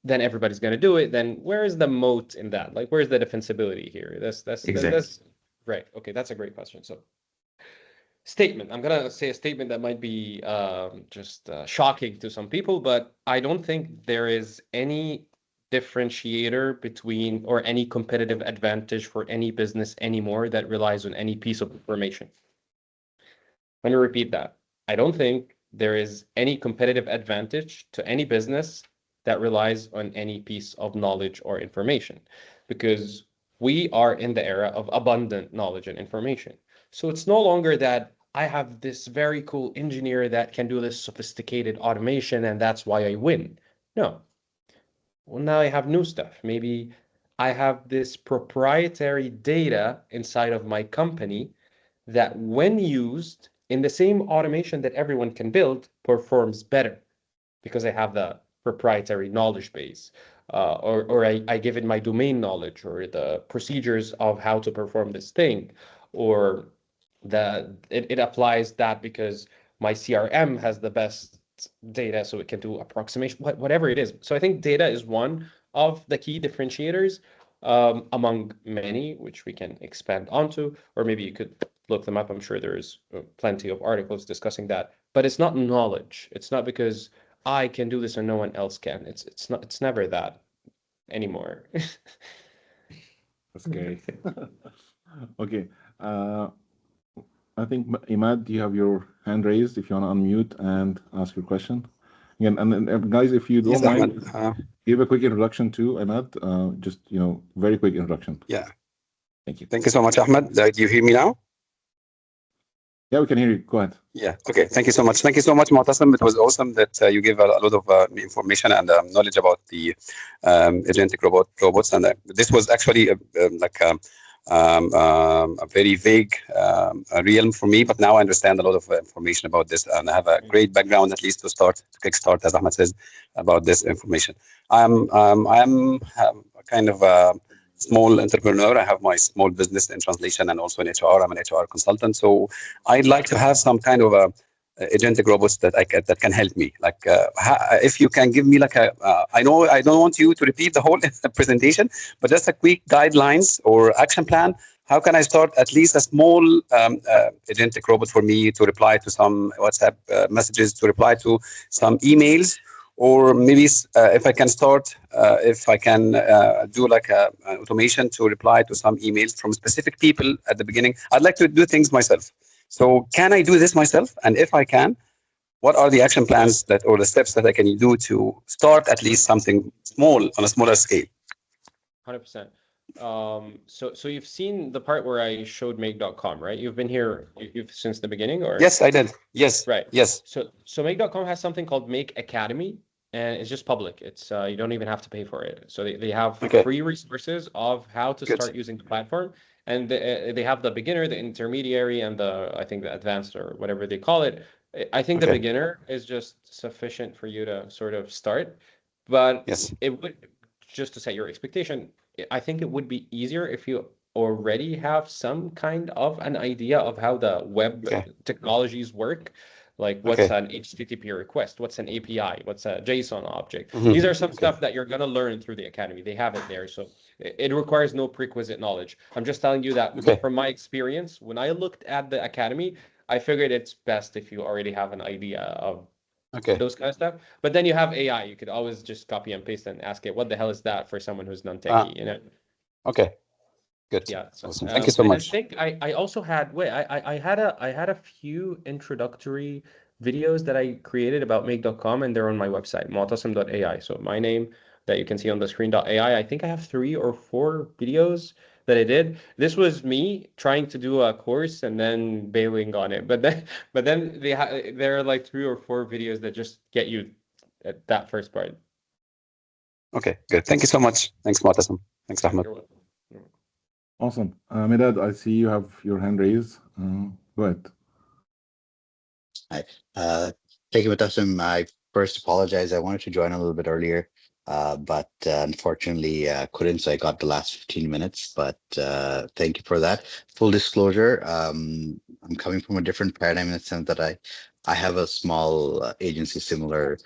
then everybody's going to do it. Then where is the moat in that? Like, where's the defensibility here? That's right. Okay, that's a great question. So, statement. I'm gonna say a statement that might be just shocking to some people, but I don't think there is any differentiator between or any competitive advantage for any business anymore that relies on any piece of information. Let me repeat that. I don't think there is any competitive advantage to any business that relies on any piece of knowledge or information, because we are in the era of abundant knowledge and information. So it's no longer that I have this very cool engineer that can do this sophisticated automation and that's why I win. No. Well, now I have new stuff. Maybe I have this proprietary data inside of my company that, when used in the same automation that everyone can build, performs better because I have the proprietary knowledge base, or I give it my domain knowledge or the procedures of how to perform this thing, or it applies that because my CRM has the best data, so it can do approximation, whatever it is. So I think data is one of the key differentiators among many, which we can expand onto, or maybe you could look them up. I'm sure there's plenty of articles discussing that, but it's not knowledge. It's not because I can do this and no one else can. It's never that anymore. That's great. Okay. I think Imad, you have your hand raised if you want to unmute and ask your question. Again, and then, guys, if you don't mind, give a quick introduction to Imad. Just very quick introduction. Yeah. Thank you. Thank you so much, Ahmed. Do you hear me now? Yeah, we can hear you. Go ahead. Yeah. Okay. Thank you so much. Thank you so much, Maatassem. It was awesome that you gave a lot of information and knowledge about the agentic robots, and this was actually a very vague realm for me, but now I understand a lot of information about this, and I have a great background, at least to kickstart, as Ahmed says, about this information. I'm kind of a small entrepreneur. I have my small business in translation and also in HR. I'm an HR consultant, so I'd like to have some kind of a agentic robots that that can help me. Like, if you can give me like I know I don't want you to repeat the whole presentation, but just a quick guidelines or action plan. How can I start at least a small agentic robot for me to reply to some WhatsApp messages, to reply to some emails, or maybe if I can start, if I can do like an automation to reply to some emails from specific people at the beginning. I'd like to do things myself. So can I do this myself? And if I can, what are the action plans or the steps that I can do to start at least something small on a smaller scale? 100%. So you've seen the part where I showed make.com, right? You've been here since the beginning, or? Yes, I did. Yes. Right. Yes. So make.com has something called Make Academy, and it's just public. It's you don't even have to pay for it. So they have free resources of how to start using the platform, and they have the beginner, the intermediary, and I think the advanced, or whatever they call it. I think the beginner is just sufficient for you to sort of start, but it would, just to set your expectation, I think it would be easier if you already have some kind of an idea of how the web technologies work. Like, what's an HTTP request? What's an API? What's a JSON object? These are some stuff that you're going to learn through the academy. They have it there. So it requires no prerequisite knowledge. I'm just telling you that from my experience, when I looked at the academy, I figured it's best if you already have an idea of those kind of stuff. But then you have AI. You could always just copy and paste and ask it, what the hell is that, for someone who's non-techie, Okay. Good. Yeah. So, awesome. Thank you so much. I think I also had I had a few introductory videos that I created about make.com, and they're on my website, maatassem.ai. So my name that you can see on the screen.ai. I think I have 3 or 4 videos that I did. This was me trying to do a course and then bailing on it. But then there are like 3 or 4 videos that just get you at that first part. Okay, good. Thank you so much. Thanks, Maatassem. Thanks, Ahmed. You're welcome. Awesome. Medad, I see you have your hand raised. Go ahead. Hi. Thank you, Maatassem. I first apologize. I wanted to join a little bit earlier. but unfortunately couldn't, so I got the last 15 minutes. But thank you for that. Full disclosure, I'm coming from a different paradigm in the sense that I have a small agency similar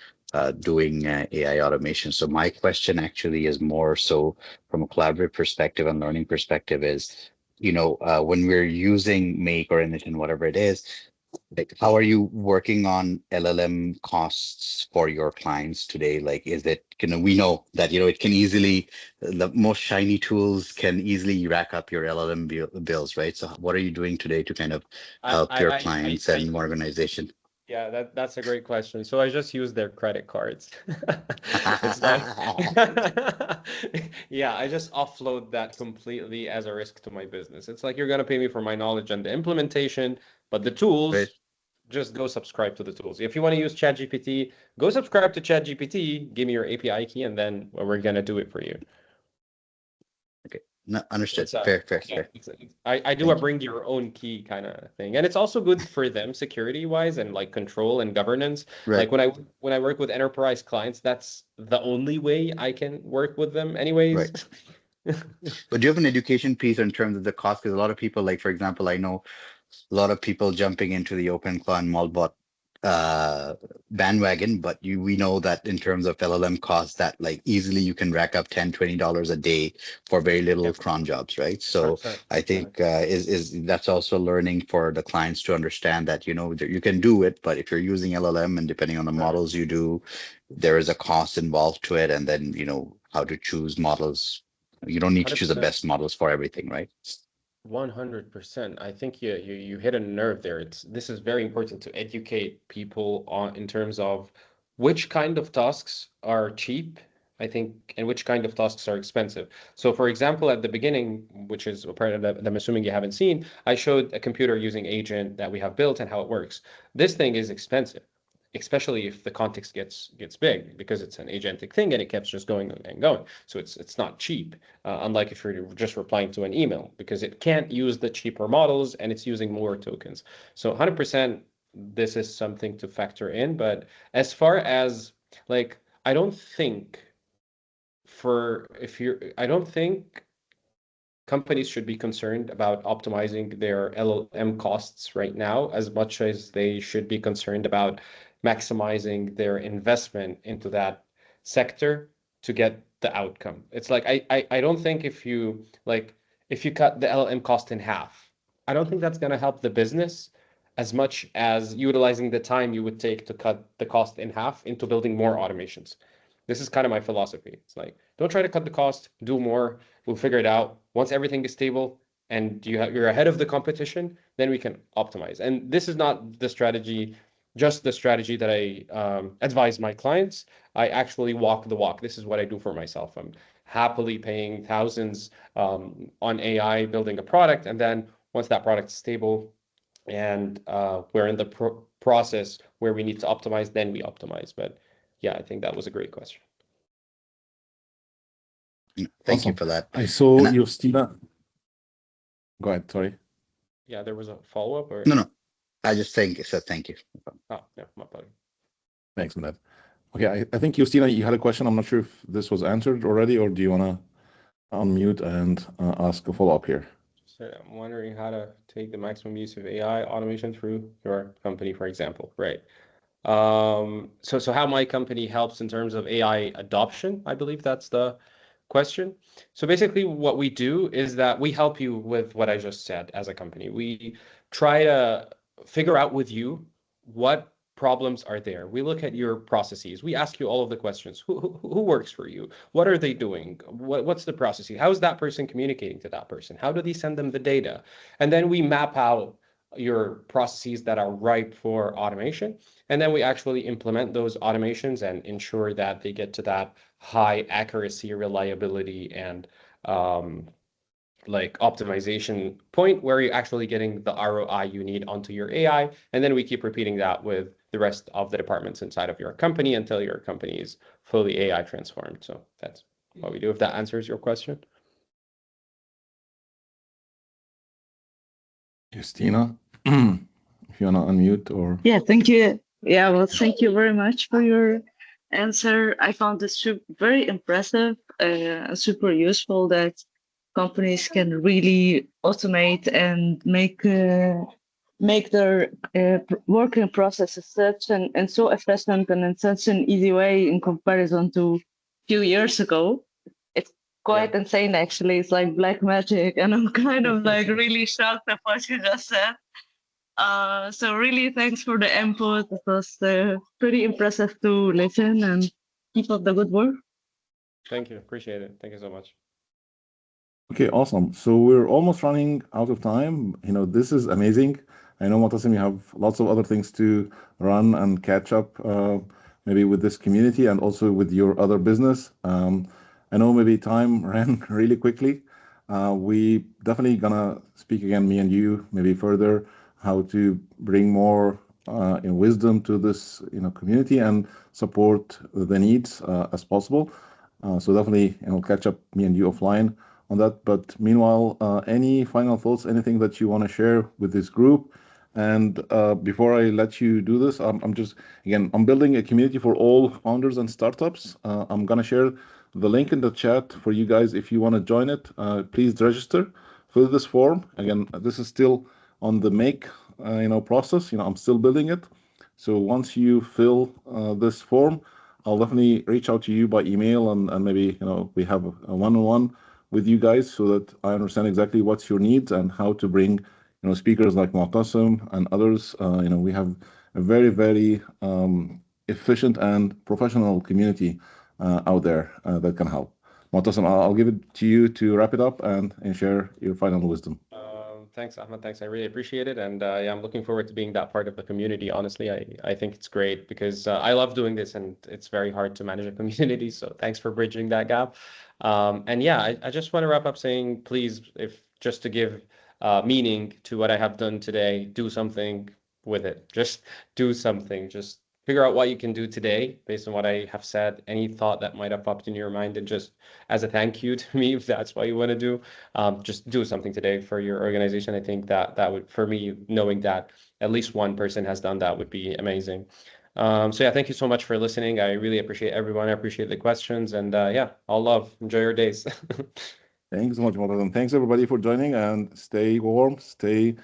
doing AI automation. So my question actually is more so from a collaborative perspective and learning perspective is, when we're using Make or Init and whatever it is, like, how are you working on LLM costs for your clients today? Like, is it, we know that, it can easily, the most shiny tools can easily rack up your LLM bills, right? So what are you doing today to kind of help your clients and organization? Yeah, that's a great question. So I just use their credit cards. It's like, yeah, I just offload that completely as a risk to my business. It's like, you're going to pay me for my knowledge and the implementation, but the tools, Right. just go subscribe to the tools. If you want to use ChatGPT, go subscribe to ChatGPT, give me your API key, and then we're going to do it for you. Okay, no, understood. It's a, Fair. yeah, I do a bring your own key kind of thing, and it's also good for them security wise and like control and governance. Right. Like when I work with enterprise clients, that's the only way I can work with them anyways. Right. But do you have an education piece in terms of the cost? Because a lot of people, like, for example, I know a lot of people jumping into the OpenClaw and Molbot bandwagon, but we know that in terms of LLM costs, that like easily you can rack up $10-20 a day for very little cron jobs, right? So 100%. I think is that's also learning for the clients to understand that that you can do it, but if you're using LLM and depending on the models you do, there is a cost involved to it, and then how to choose models. You don't need to choose the 100%. best models for everything, right? 100%. I think you hit a nerve there. This is very important to educate people on in terms of which kind of tasks are cheap, I think, and which kind of tasks are expensive. So for example, at the beginning, which is a part of that I'm assuming you haven't seen, I showed a computer using agent that we have built and how it works. This thing is expensive, especially if the context gets big, because it's an agentic thing and it keeps just going and going. So it's not cheap, unlike if you're just replying to an email, because it can't use the cheaper models and it's using more tokens. So 100%, this is something to factor in. But as far as like, I don't think companies should be concerned about optimizing their LLM costs right now as much as they should be concerned about maximizing their investment into that sector to get the outcome. It's like I don't think if you cut the LLM cost in half, I don't think that's going to help the business as much as utilizing the time you would take to cut the cost in half into building more automations. This is kind of my philosophy. It's like, don't try to cut the cost, do more. We'll figure it out. Once everything is stable and you're ahead of the competition, then we can optimize. And this is not the strategy, just the strategy that I advise my clients. I actually walk the walk. This is what I do for myself. I'm happily paying thousands on AI, building a product. And then once that product is stable and we're in the process where we need to optimize, then we optimize. But yeah, I think that was a great question. Thank you for that. I saw Justina. Go ahead, sorry. Yeah, there was a follow-up or? No. I just said thank you. Oh, yeah, my pleasure. Thanks for that. Okay, I think Justina, you had a question. I'm not sure if this was answered already, or do you want to unmute and ask a follow-up here? So I'm wondering how to take the maximum use of AI automation through your company, for example. Right. So how my company helps in terms of AI adoption, I believe that's the question. So basically what we do is that we help you with what I just said as a company. We try to figure out with you what problems are there. We look at your processes. We ask you all of the questions. Who works for you? What are they doing? What's the process? How is that person communicating to that person? How do they send them the data? And then we map out your processes that are ripe for automation. And then we actually implement those automations and ensure that they get to that high accuracy, reliability, and like optimization point where you're actually getting the ROI you need onto your AI. And then we keep repeating that with the rest of the departments inside of your company until your company is fully AI transformed. So that's what we do, if that answers your question. Justina, if you want to unmute or... Yeah, thank you. Yeah, well, thank you very much for your answer. I found this very impressive and super useful that companies can really automate and make their working processes such and so efficient and in such an easy way in comparison to a few years ago. It's quite insane, actually. It's like black magic, and I'm kind of like really shocked at what you just said. So really, thanks for the input. It was pretty impressive to listen, and keep up the good work. Thank you. Appreciate it. Thank you so much. Okay, awesome. So we're almost running out of time. This is amazing. I know, Maatassem, you have lots of other things to run and catch up, maybe with this community and also with your other business. I know maybe time ran really quickly. We definitely gonna speak again, me and you, maybe further, how to bring more wisdom to this community and support the needs as possible. So definitely catch up, me and you, offline on that. But meanwhile, any final thoughts, anything that you want to share with this group? And before I let you do this, I'm just, again, I'm building a community for all founders and startups. I'm going to share the link in the chat for you guys. If you want to join it, please register, fill this form. Again, this is still on the make, process. I'm still building it. So once you fill this form, I'll definitely reach out to you by email and maybe, we have a one-on-one with you guys so that I understand exactly what's your needs and how to bring, speakers like Maatassem and others. We have a very, very efficient and professional community out there that can help. Maatassem, I'll give it to you to wrap it up and share your final wisdom. Thanks, Ahmed. Thanks. I really appreciate it. And yeah, I'm looking forward to being that part of the community. Honestly, I think it's great because I love doing this and it's very hard to manage a community. So thanks for bridging that gap. And yeah, I just want to wrap up saying, please, if just to give meaning to what I have done today, do something with it. Just do something. Just figure out what you can do today based on what I have said, any thought that might have popped in your mind, and just as a thank you to me, if that's what you want to do, just do something today for your organization. I think that would, for me, knowing that at least one person has done that would be amazing. So yeah, thank you so much for listening. I really appreciate everyone. I appreciate the questions, and yeah, all love. Enjoy your days. Thanks so much, Maatassem. Thanks everybody for joining, and stay warm, stay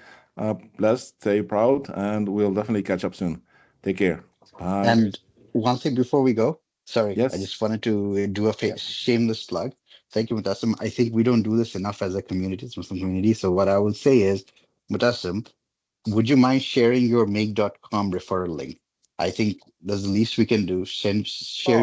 blessed, stay proud, and we'll definitely catch up soon. Take care. Bye. And one thing before we go, sorry, Yes. I just wanted to do a shameless plug. Thank you, Mutassim. I think we don't do this enough as a community, as Muslim community. So what I will say is, Mutassim, would you mind sharing your make.com referral link? I think that's the least we can do. Share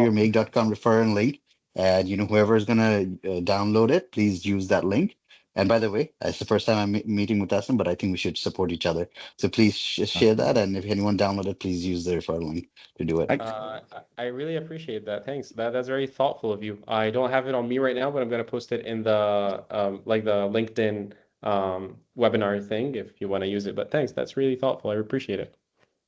your make.com referral link, and whoever is gonna download it, please use that link. And by the way, it's the first time I'm meeting Mutassim, but I think we should support each other. So please share that, and if anyone download it, please use the referral link to do it. I really appreciate that. Thanks. That's very thoughtful of you. I don't have it on me right now, but I'm gonna post it in the like the LinkedIn webinar thing if you want to use it. But thanks. That's really thoughtful. I appreciate it.